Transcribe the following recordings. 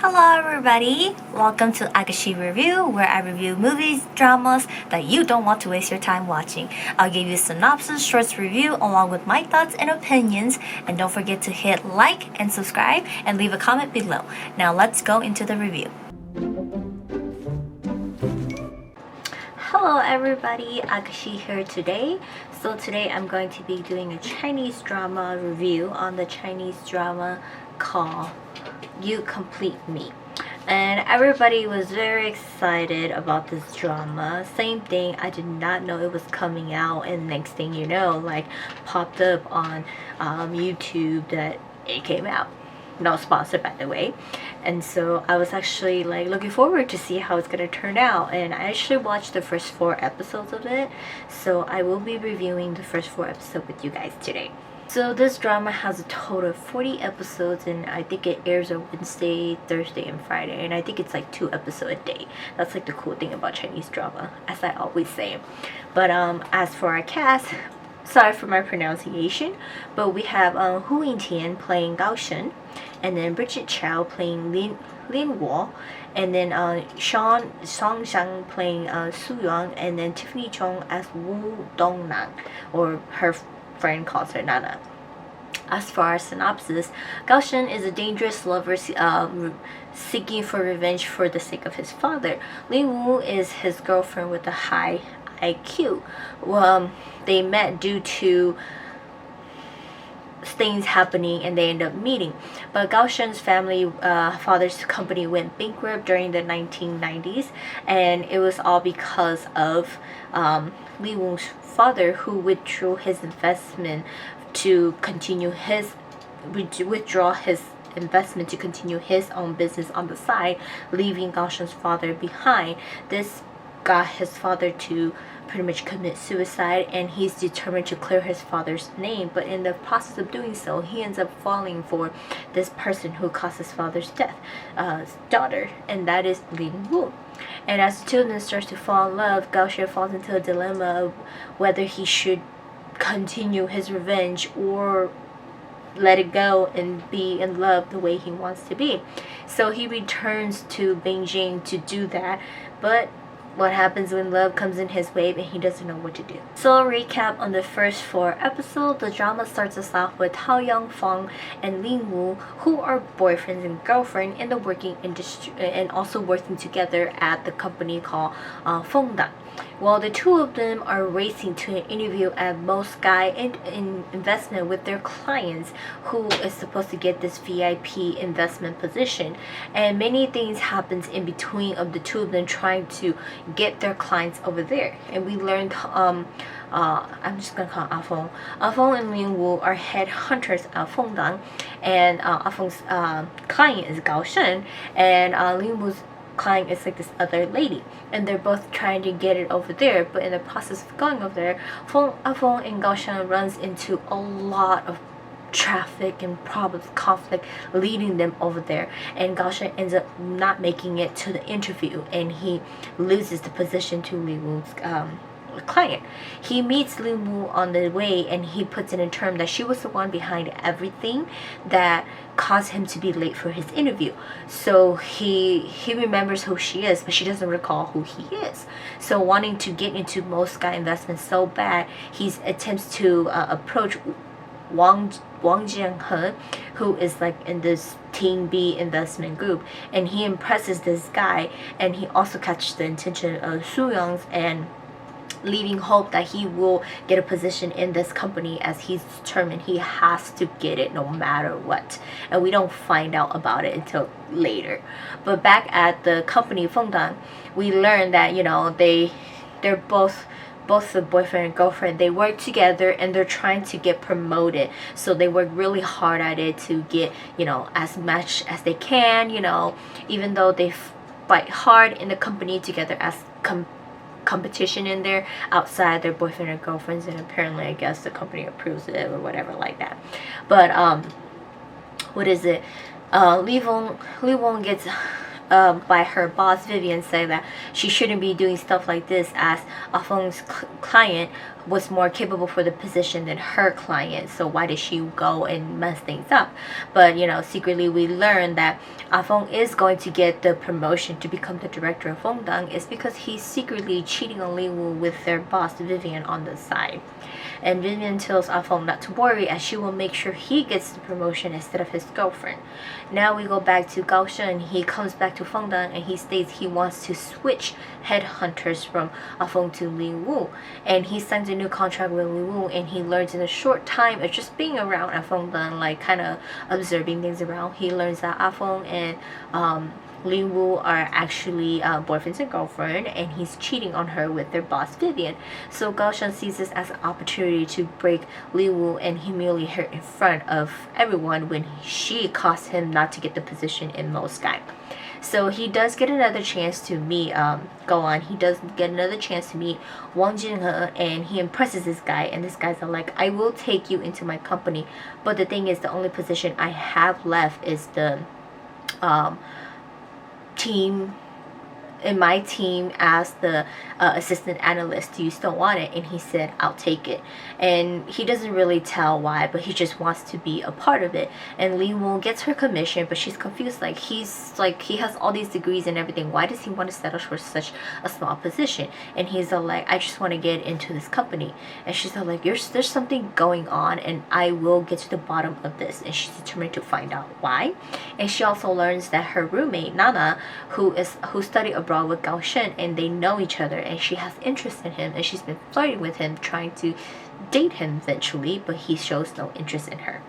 Hello everybody! Welcome to Agashe Review, where I review movies, dramas that you don't want to waste your time watching. I'll give you a synopsis, shorts review along with my thoughts and opinions, and don't forget to hit like and subscribe and leave a comment below. Now let's go into the review. Hello everybody, Agashe here today. So today I'm going to be doing a Chinese drama review on the Chinese drama called You Complete Me. And everybody was very excited about this drama. Same thing, I did not know it was coming out, and next thing you know, like popped up on YouTube that it came out. No sponsor, by the way. And so I was actually like looking forward to see how it's gonna turn out, and I actually watched the first 4 episodes of it, so I will be reviewing the first 4 episodes with you guys today. So this drama has a total of 40 episodes, and I think it airs on Wednesday, Thursday, and Friday, and I think it's like 2 episodes a day. That's like the cool thing about Chinese drama, as I always say. But as for our cast, sorry for my pronunciation, but we have Hu Yi Tian playing Agashe, and then Bridget Chow playing Lin Wo, and then Song Xiang playing Su Yuan, and then Tiffany Chong as Wu Dongnan, or her friend calls her Nana. As for our synopsis, Agashe is a dangerous lover seeking for revenge for the sake of his father. Lin Wu is his girlfriend with a high IQ. They met due to things happening, and they end up meeting. But Agashe's family, father's company went bankrupt during the 1990s, and it was all because of Li Wu's father, who withdrew his investment to continue his investment to continue his own business on the side, leaving Agashe's father behind. This got his father to pretty much commit suicide, and he's determined to clear his father's name, but in the process of doing so, he ends up falling for this person who caused his father's death, daughter, and that is Lin Wu. And as the two of them start to fall in love, Agashe falls into a dilemma of whether he should continue his revenge or let it go and be in love the way he wants to be. So he returns to Beijing to do that, but what happens when love comes in his way and he doesn't know what to do. So a recap on the first 4 episodes, the drama starts us off with Hao Yangfeng and Lin Wu, who are boyfriends and girlfriend in the working industry and also working together at the company called Fengdan. Well, the two of them are racing to an interview at Most Guy in investment with their clients, who is supposed to get this VIP investment position, and many things happens in between of the two of them trying to get their clients over there. And we learned I'm just gonna call Afeng. Afeng and Lin Wu are headhunters at Fengdan, and Afeng's client is Agashe, and Lin Wu's client is like this other lady, and they're both trying to get it over there. But in the process of going over there, Afeng and Agashe runs into a lot of traffic and problems, conflict leading them over there, and Agashe ends up not making it to the interview, and he loses the position to Li Wu's client. He meets Lin Wu on the way, and he puts it in term that she was the one behind everything that caused him to be late for his interview. So he remembers who she is, but she doesn't recall who he is. So wanting to get into Most Guy investment so bad, he attempts to approach Wang Jianhe, who is like in this Team B investment group, and he impresses this guy, and he also catches the attention of Su Yang's, and leaving hope that he will get a position in this company, as he's determined he has to get it no matter what. And we don't find out about it until later. But back at the company Fengdan, we learn that, you know, they're both the boyfriend and girlfriend. They work together, and they're trying to get promoted, so they work really hard at it to get, you know, as much as they can, you know, even though they fight hard in the company together as competition in there outside their boyfriend or girlfriends, and apparently I guess the company approves it or whatever like that. But what is it, Li Wong gets by her boss Vivian, saying that she shouldn't be doing stuff like this, as Afeng's client was more capable for the position than her client, so why did she go and mess things up? But secretly we learned that Afong is going to get the promotion to become the director of Fengdang is because he's secretly cheating on Li Wu with their boss Vivian on the side. And Vivian tells Afong not to worry, as she will make sure he gets the promotion instead of his girlfriend. Now we go back to Gao Shen. He comes back to Fengdang and he states he wants to switch headhunters from Afong to Li Wu. And he signs a new contract with Li Wu, and he learns in a short time of just being around Fengdang, like kind of observing things around, he learns that Afong and Li Wu are actually boyfriends and girlfriend, and he's cheating on her with their boss Vivian. So Gao Shen sees this as an opportunity to break Li Wu and humiliate her in front of everyone when she caused him not to get the position in Mo Sky. So he does get another chance to meet he does get another chance to meet Wang Jinhe, and he impresses this guy, and this guy's like, I will take you into my company, but the thing is, the only position I have left is the team in my team as the assistant analyst. Do you still want it? And he said, I'll take it. And he doesn't really tell why, but he just wants to be a part of it. And Li Wu gets her commission, but she's confused, like he has all these degrees and everything, why does he want to settle for such a small position? And he's like, I just want to get into this company. And she's like, there's something going on, and I will get to the bottom of this. And she's determined to find out why. And she also learns that her roommate Nana, who studied abroad with Gao Shen, and they know each other, and she has interest in him, and she's been flirting with him, trying to date him eventually, but he shows no interest in her.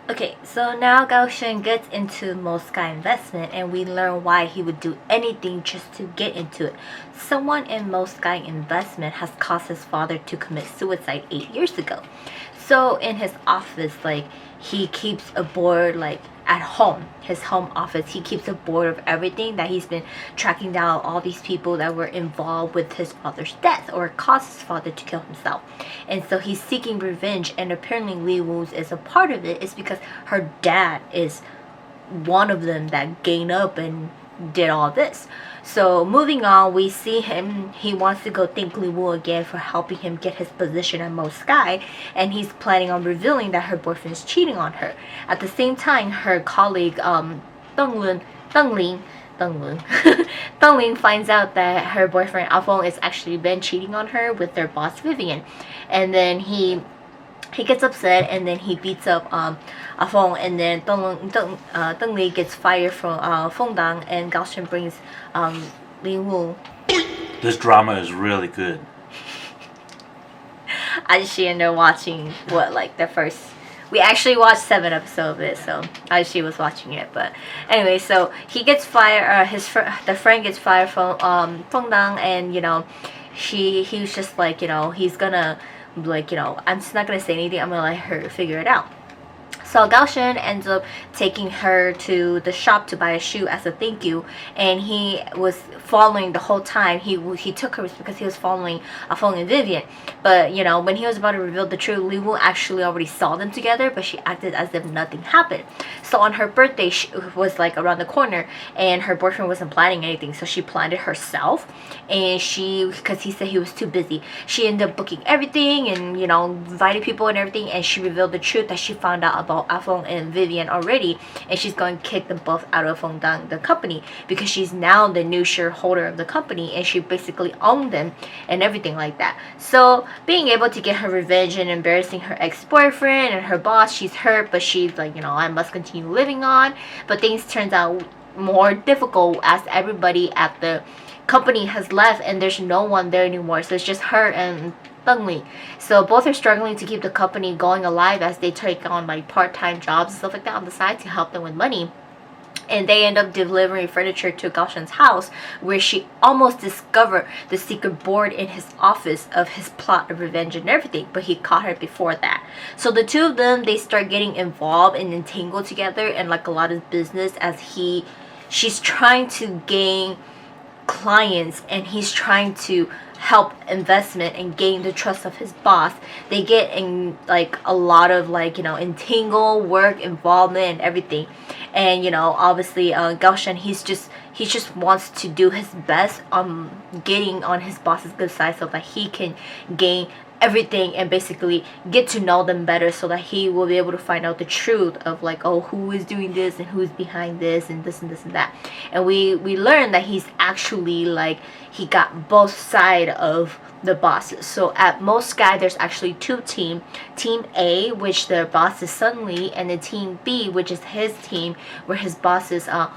Okay, so now Gao Shen gets into Mo Sky Investment, and we learn why he would do anything just to get into it. Someone in Mo Sky Investment has caused his father to commit suicide 8 years ago. So in his office, he keeps a board, at home, his home office, he keeps a board of everything that he's been tracking down, all these people that were involved with his father's death or caused his father to kill himself. And so he's seeking revenge, and apparently Li Wu's is a part of it. It's because her dad is one of them that gained up and did all this. So moving on, we see he wants to go thank Li Wu again for helping him get his position at Mo Sky, and he's planning on revealing that her boyfriend is cheating on her. At the same time, her colleague Deng Lin finds out that her boyfriend Afong has actually been cheating on her with their boss Vivian, and then he gets upset, and then he beats up Afong, and then Deng Li gets fired from Fengdang, and Gao Shen brings Li Wu. This drama is really good. Agashe ended up watching the first. We actually watched 7 episodes of it, so Agashe was watching it. But anyway, so he gets fired. The friend gets fired from Fengdang, and he was just like, he's gonna I'm just not gonna say anything. I'm gonna let her figure it out. So Gao Shen ends up taking her to the shop to buy a shoe as a thank you, and he was following the whole time. He took her because he was following Afong and Vivian. But when he was about to reveal the truth, Li Wu actually already saw them together, but she acted as if nothing happened. So on her birthday, she was around the corner, and her boyfriend wasn't planning anything, so she planned it herself. And because he said he was too busy, she ended up booking everything and invited people and everything, and she revealed the truth that she found out about Afong and Vivian already, and she's going to kick them both out of Fengdang, the company, because she's now the new shareholder of the company, and she basically owned them and everything like that. So being able to get her revenge and embarrassing her ex-boyfriend and her boss, she's hurt, but she's like, I must continue living on. But things turns out more difficult as everybody at the company has left, and there's no one there anymore, so it's just her and Deng Li. So both are struggling to keep the company going alive as they take on part-time jobs and stuff like that on the side to help them with money. And they end up delivering furniture to Gao Shen's house, where she almost discovered the secret board in his office of his plot of revenge and everything, but he caught her before that. So the two of them, they start getting involved and entangled together in a lot of business, as she's trying to gain clients, and he's trying to help investment and gain the trust of his boss. They get in a lot of entangled work involvement and everything. And obviously Gao Shen, he just wants to do his best getting on his boss's good side so that he can gain everything and basically get to know them better, so that he will be able to find out the truth of like, oh, who is doing this and who's behind this and this and this and that. And we learn that he's actually like, he got both side of the bosses. So at Most Sky there's actually two team A, which their boss is Sun Li, and the team B, which is his team, where his boss is Wang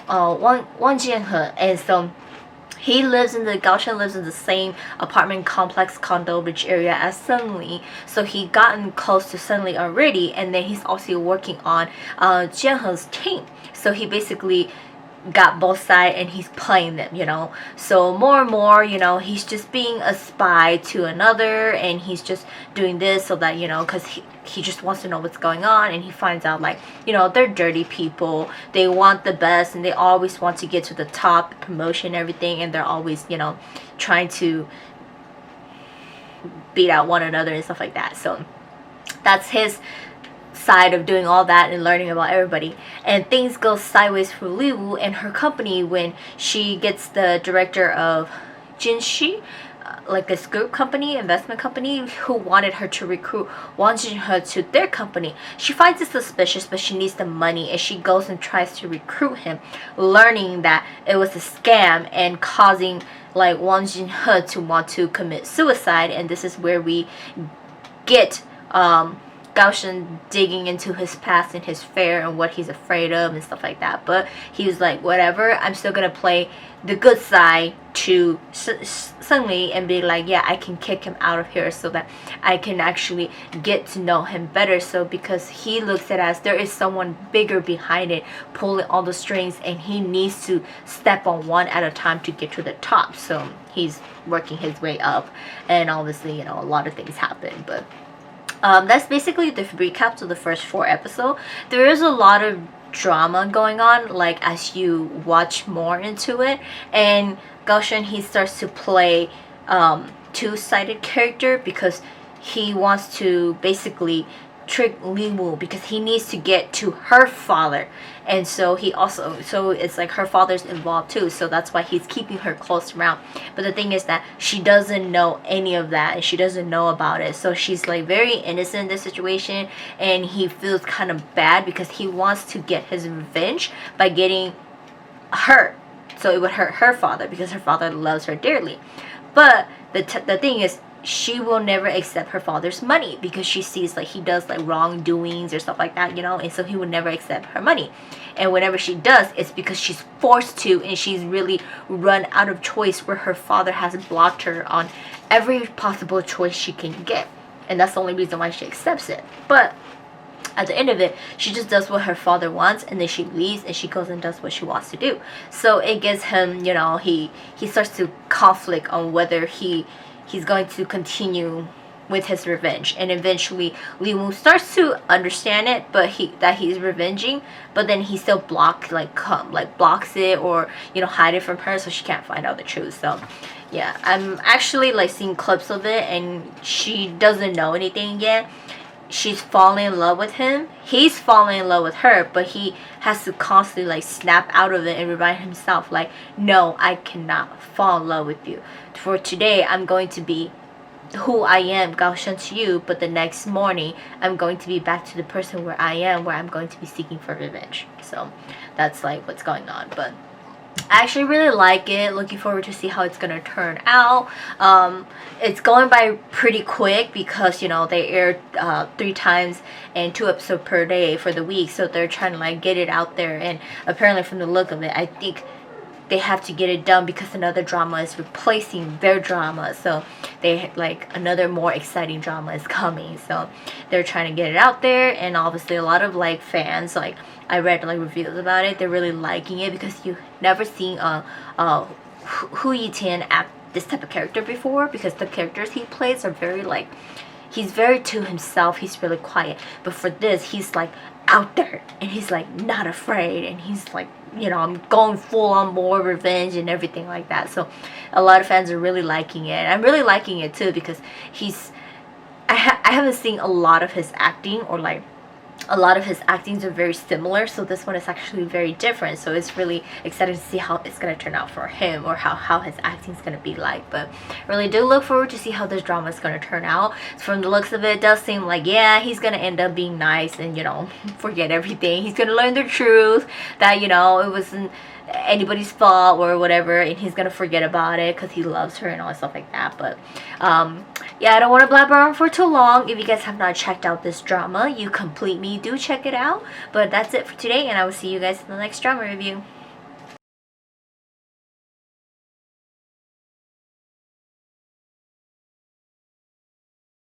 Jianhe. And so Gaoshen lives in the same apartment complex condo rich area as Sun Li, so he gotten close to Sun Li already, and then he's also working on Jianhe's team. So he basically got both sides and he's playing them, you know. So more and more, you know, he's just being a spy to another, and he's just doing this so that, you know, because he just wants to know what's going on. And he finds out like, you know, they're dirty people, they want the best, and they always want to get to the top, promotion, everything, and they're always, you know, trying to beat out one another and stuff like that. So that's his side of doing all that and learning about everybody. And things go sideways for Liu and her company when she gets the director of Jinshi, like this group company, investment company, who wanted her to recruit Wang Jinhe to their company. She finds it suspicious, but she needs the money, and she goes and tries to recruit him, learning that it was a scam and causing like Wang Jinhe to want to commit suicide. And this is where we get Gaoshen digging into his past and his fear and what he's afraid of and stuff like that. But he was like, whatever, I'm still gonna play the good side to Sun Li and be like, yeah, I can kick him out of here so that I can actually get to know him better. So because he looks at it as there is someone bigger behind it pulling all the strings, and he needs to step on one at a time to get to the top. So he's working his way up, and obviously, you know, a lot of things happen. But that's basically the recap to the first 4 episodes. There is a lot of drama going on, like as you watch more into it, and Gaoshen, he starts to play two-sided character because he wants to basically trick Liu, because he needs to get to her father, and so he also, so it's like her father's involved too, so that's why he's keeping her close around. But the thing is that she doesn't know any of that, and she doesn't know about it, so she's like very innocent in this situation, and he feels kind of bad because he wants to get his revenge by getting her, so it would hurt her father because her father loves her dearly. But the thing is, she will never accept her father's money because she sees like he does like wrongdoings or stuff like that, you know, and so he would never accept her money. And whenever she does, it's because she's forced to, and she's really run out of choice, where her father has blocked her on every possible choice she can get, and that's the only reason why she accepts it. But at the end of it, she just does what her father wants, and then she leaves and she goes and does what she wants to do. So it gives him, you know, he starts to conflict on whether he's going to continue with his revenge. And eventually Liu starts to understand it, but he's revenging, but then he still blocks it, or, you know, hide it from her so she can't find out the truth. So yeah, I'm actually like seeing clips of it, and she doesn't know anything yet. She's falling in love with him, he's falling in love with her, but he has to constantly like snap out of it and remind himself like, no, I cannot fall in love with you. For today, I'm going to be who I am, Gaoshen, to you, but the next morning I'm going to be back to the person where I am, where I'm going to be seeking for revenge. So that's like what's going on. But I actually really like it. Looking forward to see how it's gonna turn out. It's going by pretty quick because, you know, they air 3 times and 2 episodes per day for the week, so they're trying to like get it out there. And apparently from the look of it, I think they have to get it done because another drama is replacing their drama, so they like another more exciting drama is coming, so they're trying to get it out there. And obviously a lot of like fans, like I read like reviews about it, they're really liking it because you've never seen Hu Yi Tian act this type of character before, because the characters he plays are very like, he's very to himself, he's really quiet, but for this he's like out there and he's like not afraid, and he's like, you know, I'm going full on more revenge and everything like that. So a lot of fans are really liking it. I'm really liking it too because I haven't seen a lot of his acting or like a lot of his actings are very similar, so this one is actually very different. So it's really exciting to see how it's gonna turn out for him, or how his acting is gonna be like. But really do look forward to see how this drama is gonna turn out. From the looks of it, it does seem like, yeah, he's gonna end up being nice and, you know, forget everything. He's gonna learn the truth that, you know, it wasn't anybody's fault or whatever, and he's gonna forget about it because he loves her and all that stuff like that. But yeah, I don't want to blabber on for too long. If you guys have not checked out this drama, you complete me, do check it out. But that's it for today, and I will see you guys in the next drama review.